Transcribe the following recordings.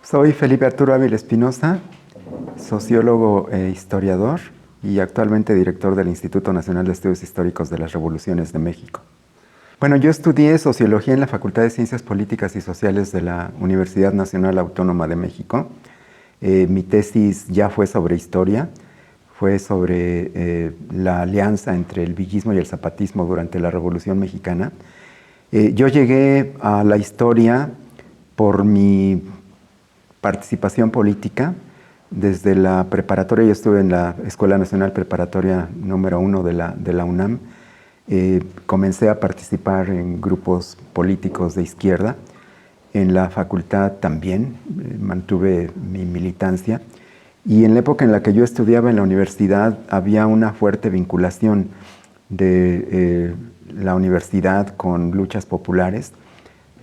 Soy Felipe Arturo Ávila Espinosa, sociólogo e historiador y actualmente director del Instituto Nacional de Estudios Históricos de las Revoluciones de México. Bueno, yo estudié sociología en la Facultad de Ciencias Políticas y Sociales de la Universidad Nacional Autónoma de México. Mi tesis ya fue sobre historia, fue sobre la alianza entre el villismo y el zapatismo durante la Revolución Mexicana. Yo llegué a la historia por mi participación política. Desde la preparatoria, yo estuve en la Escuela Nacional Preparatoria número 1 de la UNAM. Comencé a participar en grupos políticos de izquierda. En la facultad también mantuve mi militancia. Y en la época en la que yo estudiaba en la universidad había una fuerte vinculación de la universidad con luchas populares,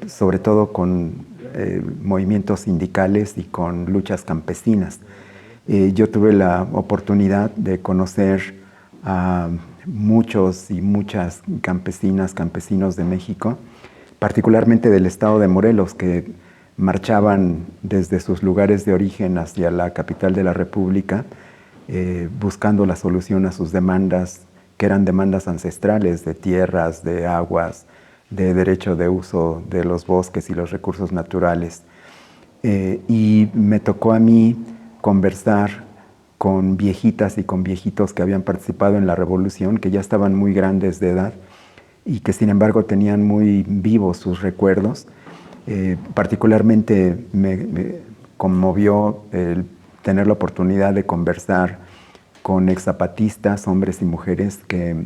sobre todo con movimientos sindicales y con luchas campesinas. Yo tuve la oportunidad de conocer a muchos y muchas campesinas, campesinos de México, particularmente del estado de Morelos, que marchaban desde sus lugares de origen hacia la capital de la República, buscando la solución a sus demandas, que eran demandas ancestrales de tierras, de aguas, de derecho de uso de los bosques y los recursos naturales. Y me tocó a mí conversar con viejitas y con viejitos que habían participado en la revolución, que ya estaban muy grandes de edad y que sin embargo tenían muy vivos sus recuerdos. Particularmente me conmovió el tener la oportunidad de conversar con exzapatistas, hombres y mujeres, que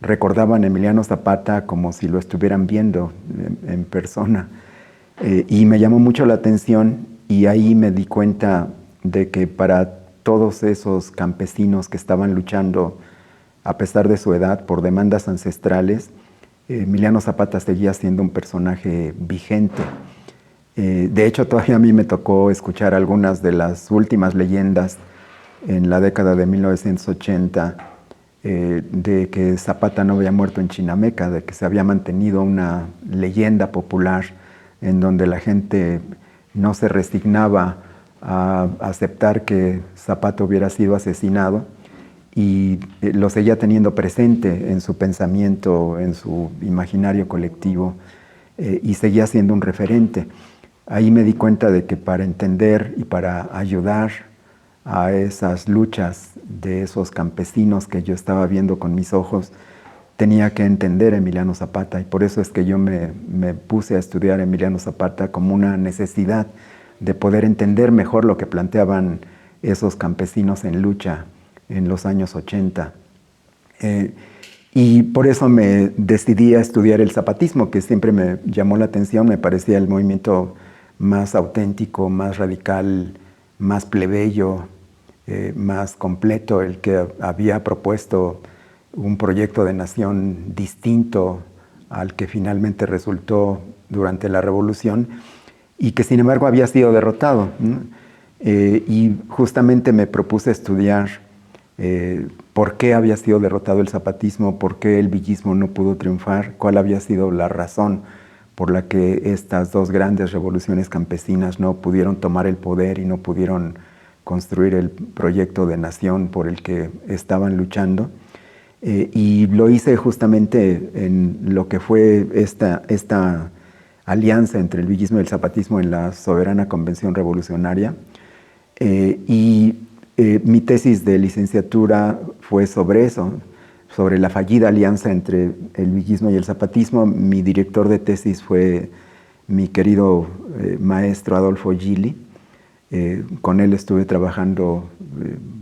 recordaban a Emiliano Zapata como si lo estuvieran viendo en persona. Y me llamó mucho la atención y ahí me di cuenta de que para todos esos campesinos que estaban luchando, a pesar de su edad, por demandas ancestrales, Emiliano Zapata seguía siendo un personaje vigente. De hecho, todavía a mí me tocó escuchar algunas de las últimas leyendas en la década de 1980, de que Zapata no había muerto en Chinameca, de que se había mantenido una leyenda popular en donde la gente no se resignaba a aceptar que Zapata hubiera sido asesinado y lo seguía teniendo presente en su pensamiento, en su imaginario colectivo, y seguía siendo un referente. Ahí me di cuenta de que para entender y para ayudar a esas luchas de esos campesinos que yo estaba viendo con mis ojos, tenía que entender a Emiliano Zapata, y por eso es que yo me puse a estudiar a Emiliano Zapata como una necesidad de poder entender mejor lo que planteaban esos campesinos en lucha en los años 80. Y por eso me decidí a estudiar el zapatismo, que siempre me llamó la atención, me parecía el movimiento más auténtico, más radical, más plebeyo, más completo, el que había propuesto un proyecto de nación distinto al que finalmente resultó durante la Revolución y que sin embargo había sido derrotado. Y justamente me propuse estudiar por qué había sido derrotado el zapatismo, por qué el villismo no pudo triunfar, cuál había sido la razón por la que estas dos grandes revoluciones campesinas no pudieron tomar el poder y no pudieron construir el proyecto de nación por el que estaban luchando. Y lo hice justamente en lo que fue esta alianza entre el villismo y el zapatismo en la Soberana Convención Revolucionaria. Mi tesis de licenciatura fue sobre eso, sobre la fallida alianza entre el villismo y el zapatismo. Mi director de tesis fue mi querido maestro Adolfo Gili. Con él estuve trabajando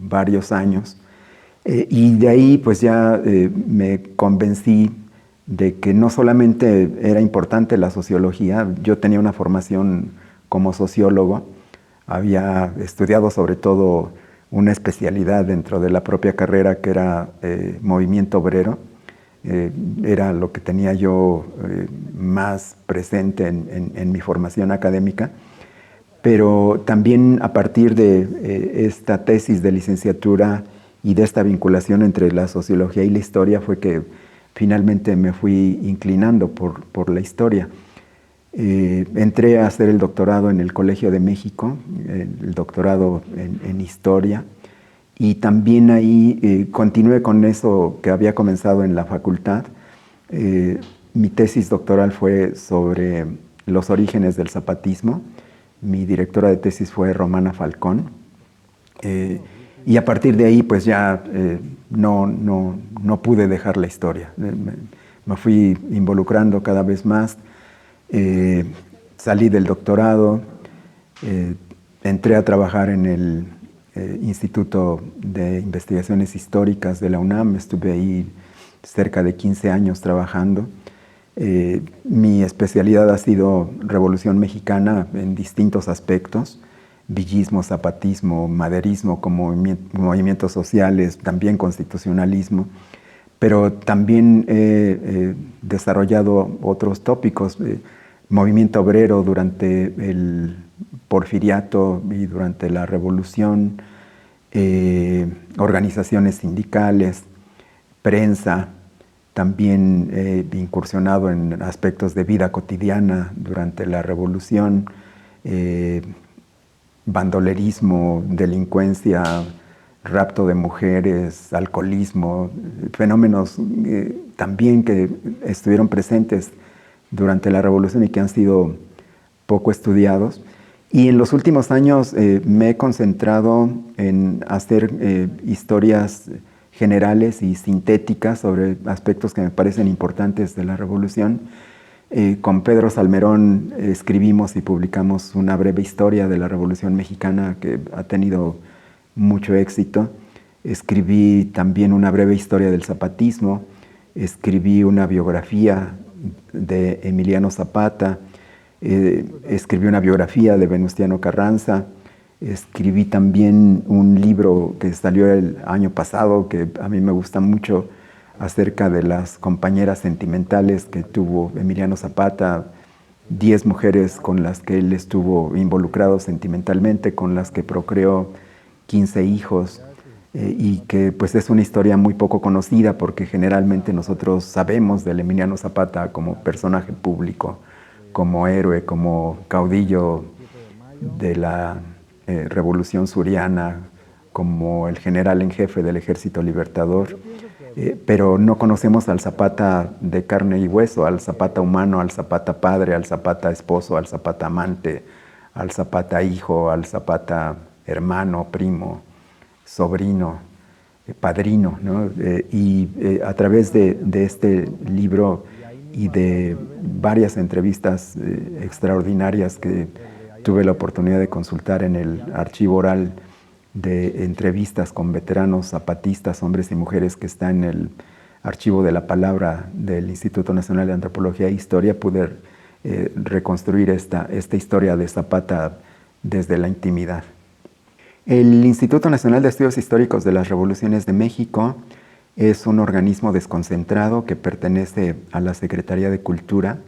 varios años. Y de ahí pues ya me convencí de que no solamente era importante la sociología, yo tenía una formación como sociólogo, había estudiado sobre todo una especialidad dentro de la propia carrera que era movimiento obrero. Era lo que tenía yo más presente en mi formación académica, pero también a partir de esta tesis de licenciatura y de esta vinculación entre la sociología y la historia fue que finalmente me fui inclinando por la historia. Entré a hacer el doctorado en el Colegio de México, el doctorado en Historia, y también ahí continué con eso que había comenzado en la facultad. Mi tesis doctoral fue sobre los orígenes del zapatismo. Mi directora de tesis fue Romana Falcón. Y a partir de ahí, pues ya no pude dejar la historia. Me fui involucrando cada vez más. Salí del doctorado, entré a trabajar en el Instituto de Investigaciones Históricas de la UNAM. Estuve ahí cerca de 15 años trabajando. Mi especialidad ha sido Revolución Mexicana en distintos aspectos: villismo, zapatismo, maderismo como movimientos sociales, también constitucionalismo, pero también he desarrollado otros tópicos: movimiento obrero durante el porfiriato y durante la revolución, organizaciones sindicales, prensa. También he incursionado en aspectos de vida cotidiana durante la revolución, bandolerismo, delincuencia, rapto de mujeres, alcoholismo, fenómenos también que estuvieron presentes durante la revolución y que han sido poco estudiados. Y en los últimos años me he concentrado en hacer historias generales y sintéticas sobre aspectos que me parecen importantes de la revolución. Con Pedro Salmerón escribimos y publicamos una breve historia de la Revolución Mexicana que ha tenido mucho éxito. Escribí también una breve historia del zapatismo. Escribí una biografía de Emiliano Zapata. Escribí una biografía de Venustiano Carranza. Escribí también un libro que salió el año pasado, que a mí me gusta mucho, acerca de las compañeras sentimentales que tuvo Emiliano Zapata, 10 mujeres con las que él estuvo involucrado sentimentalmente, con las que procreó 15 hijos, y que pues es una historia muy poco conocida porque generalmente nosotros sabemos del Emiliano Zapata como personaje público, como héroe, como caudillo de la Revolución Suriana, como el general en jefe del Ejército Libertador, pero no conocemos al Zapata de carne y hueso, al Zapata humano, al Zapata padre, al Zapata esposo, al Zapata amante, al Zapata hijo, al Zapata hermano, primo, sobrino, padrino, ¿no? A través de este libro y de varias entrevistas extraordinarias que tuve la oportunidad de consultar en el archivo oral de entrevistas con veteranos zapatistas, hombres y mujeres, que está en el archivo de la palabra del Instituto Nacional de Antropología e Historia, pude reconstruir esta historia de Zapata desde la intimidad. El Instituto Nacional de Estudios Históricos de las Revoluciones de México es un organismo desconcentrado que pertenece a la Secretaría de Cultura,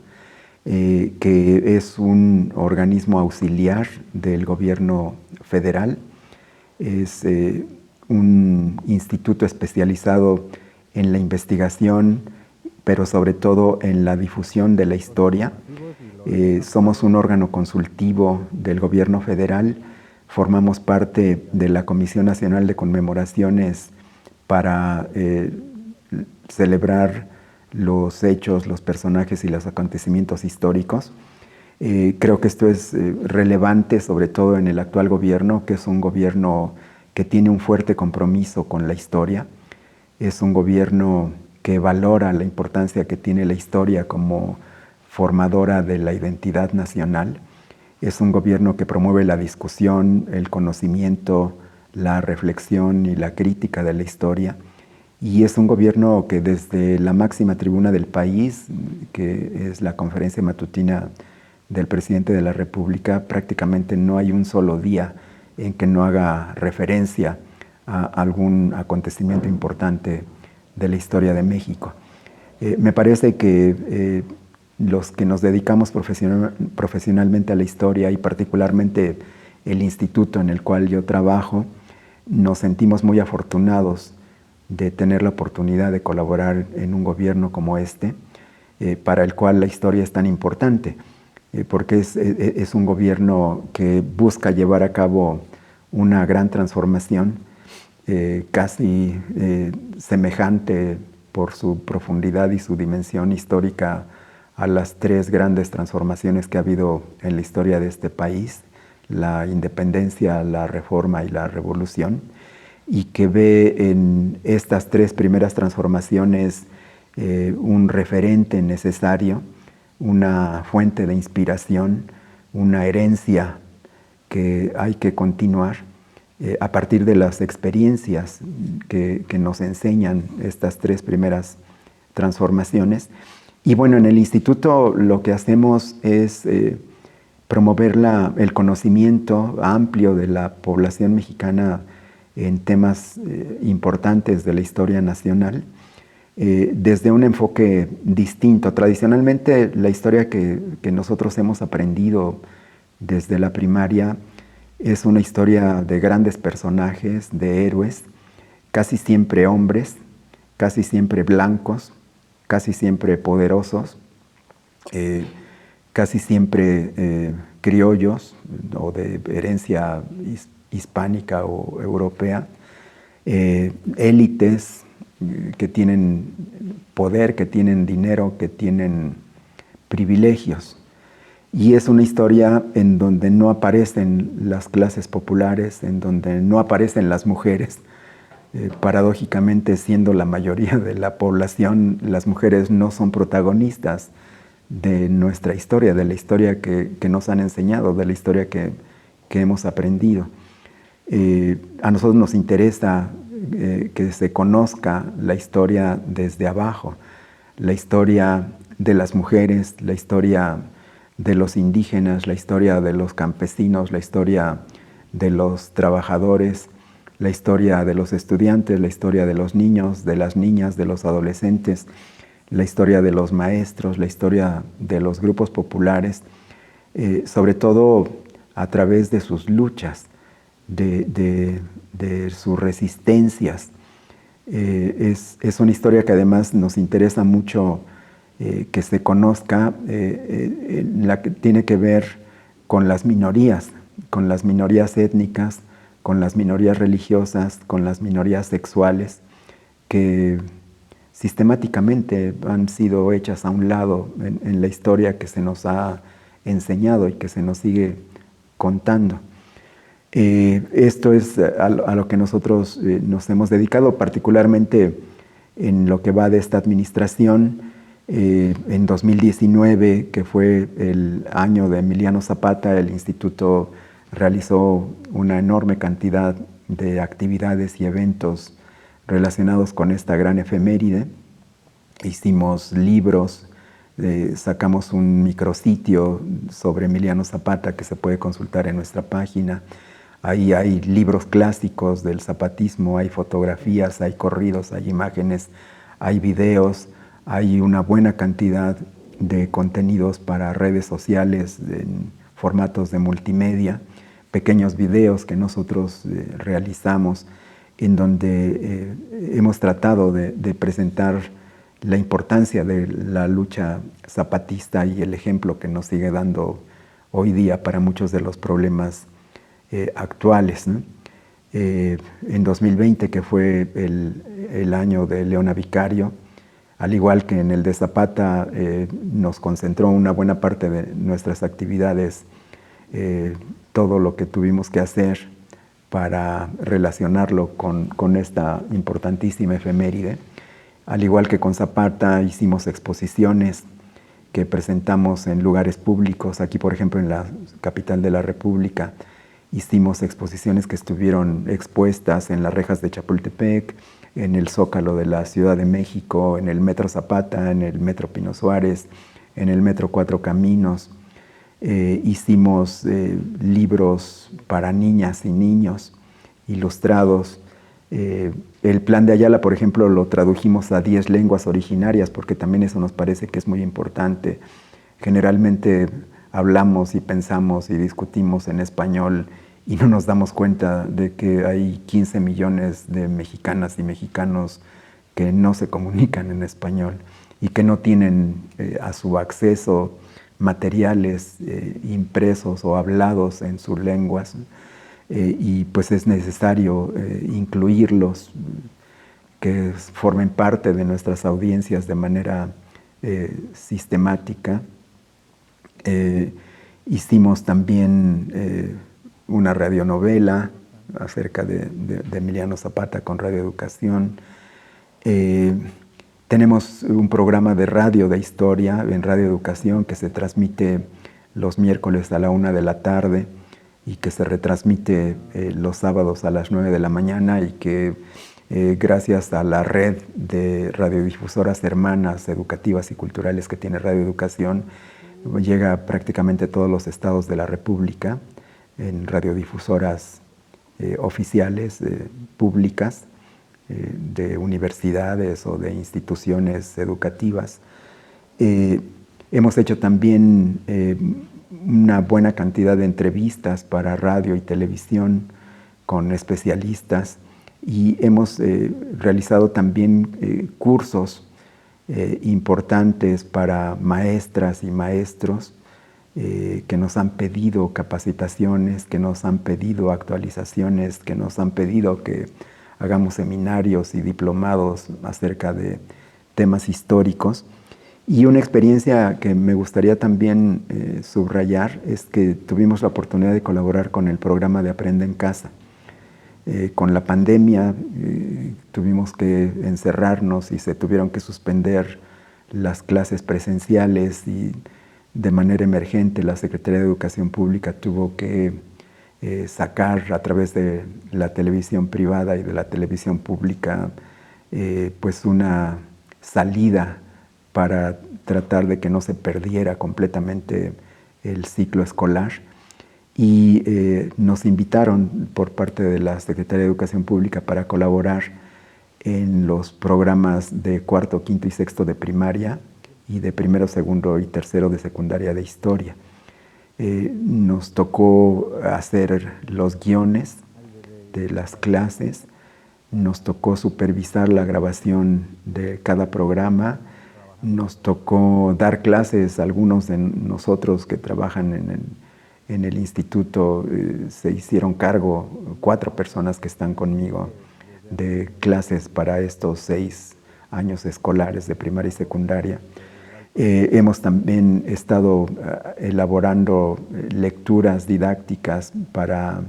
que es un organismo auxiliar del gobierno federal. Es un instituto especializado en la investigación, pero sobre todo en la difusión de la historia. Somos un órgano consultivo del gobierno federal. Formamos parte de la Comisión Nacional de Conmemoraciones para celebrar los hechos, los personajes y los acontecimientos históricos. Creo que esto es relevante, sobre todo en el actual gobierno, que es un gobierno que tiene un fuerte compromiso con la historia. Es un gobierno que valora la importancia que tiene la historia como formadora de la identidad nacional. Es un gobierno que promueve la discusión, el conocimiento, la reflexión y la crítica de la historia. Y es un gobierno que desde la máxima tribuna del país, que es la conferencia matutina del presidente de la República, prácticamente no hay un solo día en que no haga referencia a algún acontecimiento importante de la historia de México. Me parece que los que nos dedicamos profesionalmente a la historia, y particularmente el instituto en el cual yo trabajo, nos sentimos muy afortunados de tener la oportunidad de colaborar en un gobierno como este, para el cual la historia es tan importante. porque es un gobierno que busca llevar a cabo una gran transformación, casi semejante por su profundidad y su dimensión histórica a las tres grandes transformaciones que ha habido en la historia de este país: la independencia, la reforma y la revolución, y que ve en estas tres primeras transformaciones un referente necesario, una fuente de inspiración, una herencia que hay que continuar a partir de las experiencias que nos enseñan estas tres primeras transformaciones. Y bueno, en el instituto lo que hacemos es promover el conocimiento amplio de la población mexicana en temas importantes de la historia nacional, desde un enfoque distinto. Tradicionalmente, la historia que nosotros hemos aprendido desde la primaria es una historia de grandes personajes, de héroes, casi siempre hombres, casi siempre blancos, casi siempre poderosos, casi siempre criollos o de herencia hispánica o europea, élites que tienen poder, que tienen dinero, que tienen privilegios. Y es una historia en donde no aparecen las clases populares, en donde no aparecen las mujeres. Paradójicamente, siendo la mayoría de la población, las mujeres no son protagonistas de nuestra historia, de la historia que nos han enseñado, de la historia que hemos aprendido. A nosotros nos interesa que se conozca la historia desde abajo, la historia de las mujeres, la historia de los indígenas, la historia de los campesinos, la historia de los trabajadores, la historia de los estudiantes, la historia de los niños, de las niñas, de los adolescentes, la historia de los maestros, la historia de los grupos populares, sobre todo a través de sus luchas, de sus resistencias. Es una historia que además nos interesa mucho que se conozca, la que tiene que ver con las minorías étnicas, con las minorías religiosas, con las minorías sexuales, que sistemáticamente han sido hechas a un lado en la historia que se nos ha enseñado y que se nos sigue contando. Esto es a lo que nosotros nos hemos dedicado, particularmente en lo que va de esta administración. En 2019, que fue el año de Emiliano Zapata, el instituto realizó una enorme cantidad de actividades y eventos relacionados con esta gran efeméride. Hicimos libros, sacamos un micrositio sobre Emiliano Zapata que se puede consultar en nuestra página. Ahí hay libros clásicos del zapatismo, hay fotografías, hay corridos, hay imágenes, hay videos, hay una buena cantidad de contenidos para redes sociales en formatos de multimedia, pequeños videos que nosotros realizamos, en donde hemos tratado de presentar la importancia de la lucha zapatista y el ejemplo que nos sigue dando hoy día para muchos de los problemas actuales, ¿no? En 2020, que fue el año de Leona Vicario, al igual que en el de Zapata, nos concentró una buena parte de nuestras actividades, todo lo que tuvimos que hacer para relacionarlo con esta importantísima efeméride. Al igual que con Zapata, hicimos exposiciones que presentamos en lugares públicos. Aquí, por ejemplo, en la capital de la República, hicimos exposiciones que estuvieron expuestas en las rejas de Chapultepec, en el Zócalo de la Ciudad de México, en el Metro Zapata, en el Metro Pino Suárez, en el Metro Cuatro Caminos. Hicimos libros para niñas y niños ilustrados. El Plan de Ayala, por ejemplo, lo tradujimos a 10 lenguas originarias, porque también eso nos parece que es muy importante. Generalmente hablamos y pensamos y discutimos en español y no nos damos cuenta de que hay 15 millones de mexicanas y mexicanos que no se comunican en español y que no tienen a su acceso materiales impresos o hablados en sus lenguas, y pues es necesario incluirlos, que formen parte de nuestras audiencias de manera sistemática. Hicimos también una radionovela acerca de Emiliano Zapata con Radio Educación. Tenemos un programa de radio de historia en Radio Educación que se transmite los miércoles a la 1 de la tarde y que se retransmite los sábados a las 9 de la mañana, y que gracias a la red de radiodifusoras hermanas educativas y culturales que tiene Radio Educación, llega a prácticamente todos los estados de la República en radiodifusoras oficiales, públicas, de universidades o de instituciones educativas. Hemos hecho también una buena cantidad de entrevistas para radio y televisión con especialistas, y hemos realizado también cursos importantes para maestras y maestros que nos han pedido capacitaciones, que nos han pedido actualizaciones, que nos han pedido que hagamos seminarios y diplomados acerca de temas históricos. Y una experiencia que me gustaría también subrayar es que tuvimos la oportunidad de colaborar con el programa de Aprende en Casa. Con la pandemia tuvimos que encerrarnos y se tuvieron que suspender las clases presenciales, y de manera emergente la Secretaría de Educación Pública tuvo que sacar a través de la televisión privada y de la televisión pública pues una salida para tratar de que no se perdiera completamente el ciclo escolar. Y nos invitaron por parte de la Secretaría de Educación Pública para colaborar en los programas de cuarto, quinto y sexto de primaria, y de primero, segundo y tercero de secundaria de historia. Nos tocó hacer los guiones de las clases, nos tocó supervisar la grabación de cada programa, nos tocó dar clases. Algunos de nosotros que trabajan en el instituto se hicieron cargo, 4 personas que están conmigo, de clases para estos 6 años escolares de primaria y secundaria. Hemos también estado elaborando lecturas didácticas para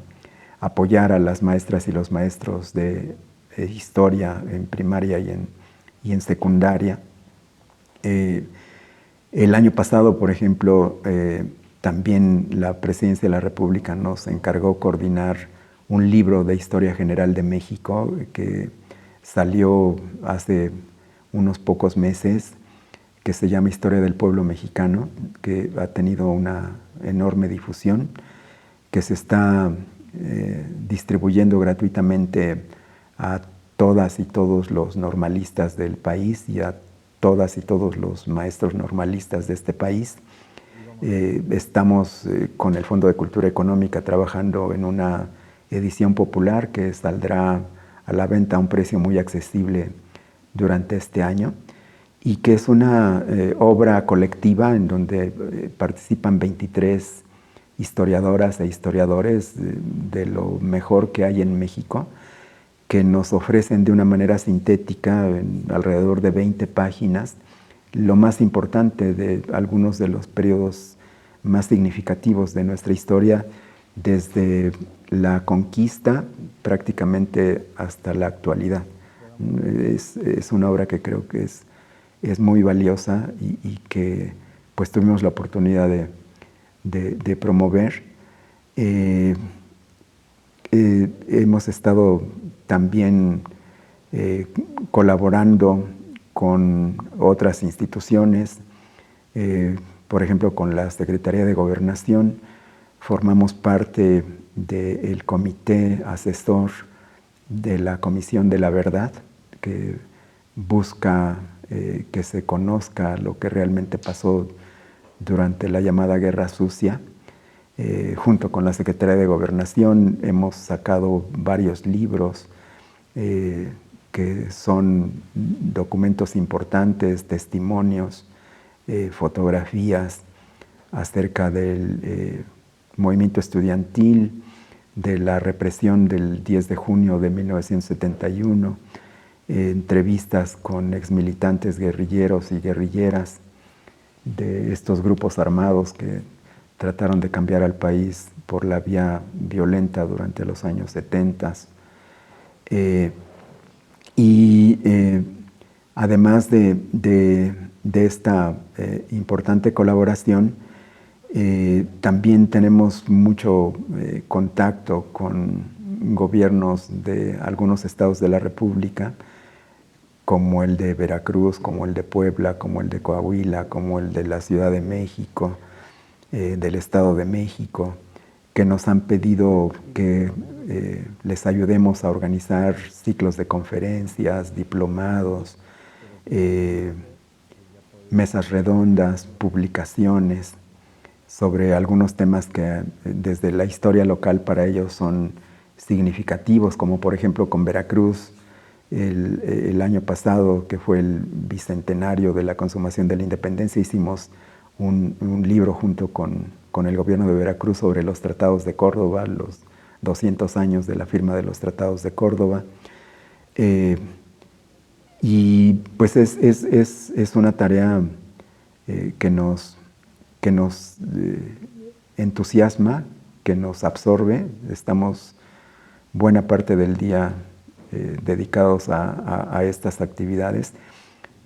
apoyar a las maestras y los maestros de historia en primaria y en secundaria. El año pasado, por ejemplo, también la Presidencia de la República nos encargó coordinar un libro de Historia General de México que salió hace unos pocos meses, que se llama Historia del Pueblo Mexicano, que ha tenido una enorme difusión, que se está distribuyendo gratuitamente a todas y todos los normalistas del país y a todas y todos los maestros normalistas de este país. Estamos con el Fondo de Cultura Económica trabajando en una edición popular que saldrá a la venta a un precio muy accesible durante este año, y que es una obra colectiva en donde participan 23 historiadoras e historiadores de lo mejor que hay en México, que nos ofrecen de una manera sintética, en alrededor de 20 páginas, lo más importante de algunos de los periodos más significativos de nuestra historia, desde la conquista prácticamente hasta la actualidad. Es una obra que creo que es muy valiosa y que pues tuvimos la oportunidad de promover. Hemos estado también colaborando con otras instituciones, por ejemplo con la Secretaría de Gobernación. Formamos parte del comité asesor de la Comisión de la Verdad, que busca que se conozca lo que realmente pasó durante la llamada Guerra Sucia. Junto con la Secretaría de Gobernación hemos sacado varios libros que son documentos importantes, testimonios, fotografías acerca del movimiento estudiantil, de la represión del 10 de junio de 1971, entrevistas con exmilitantes guerrilleros y guerrilleras de estos grupos armados que trataron de cambiar al país por la vía violenta durante los años 70. Además de esta importante colaboración, también tenemos mucho contacto con gobiernos de algunos estados de la República, como el de Veracruz, como el de Puebla, como el de Coahuila, como el de la Ciudad de México, del Estado de México, que nos han pedido que les ayudemos a organizar ciclos de conferencias, diplomados, mesas redondas, publicaciones sobre algunos temas que desde la historia local para ellos son significativos, como por ejemplo con Veracruz, el año pasado, que fue el bicentenario de la consumación de la independencia, hicimos un libro junto con el gobierno de Veracruz sobre los tratados de Córdoba, los 200 años de la firma de los tratados de Córdoba. Y pues es una tarea que nos entusiasma, que nos absorbe. Estamos buena parte del día dedicados a estas actividades.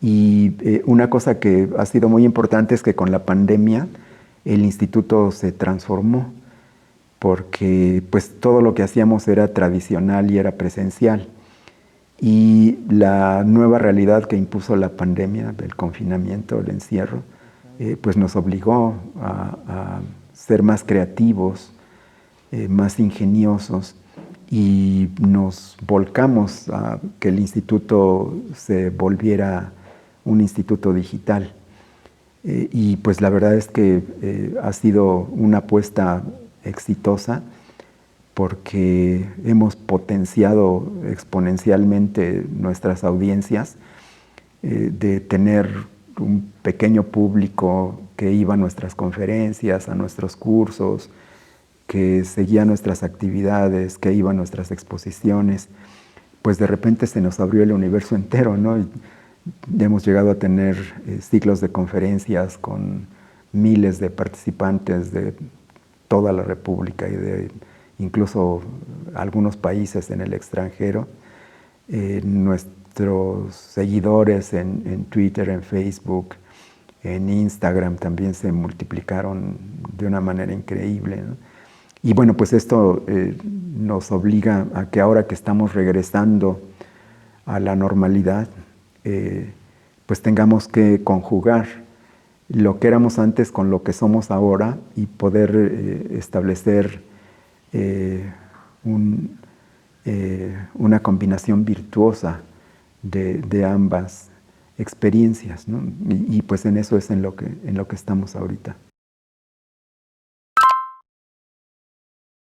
Y una cosa que ha sido muy importante es que con la pandemia el instituto se transformó, porque pues todo lo que hacíamos era tradicional y era presencial. Y la nueva realidad que impuso la pandemia, el confinamiento, el encierro, pues nos obligó a ser más creativos, más ingeniosos, y nos volcamos a que el instituto se volviera un instituto digital. Y pues la verdad es que ha sido una apuesta exitosa, porque hemos potenciado exponencialmente nuestras audiencias, de tener un pequeño público que iba a nuestras conferencias, a nuestros cursos, que seguía nuestras actividades, que iba a nuestras exposiciones. Pues de repente se nos abrió el universo entero, ¿no? Y hemos llegado a tener ciclos de conferencias con miles de participantes de toda la República y de incluso algunos países en el extranjero. Nuestros seguidores en Twitter, en Facebook, en Instagram también se multiplicaron de una manera increíble, ¿no? Y bueno, pues esto nos obliga a que ahora que estamos regresando a la normalidad, pues tengamos que conjugar lo que éramos antes con lo que somos ahora y poder establecer una combinación virtuosa de ambas experiencias, ¿no? Y pues en eso es en lo que estamos ahorita.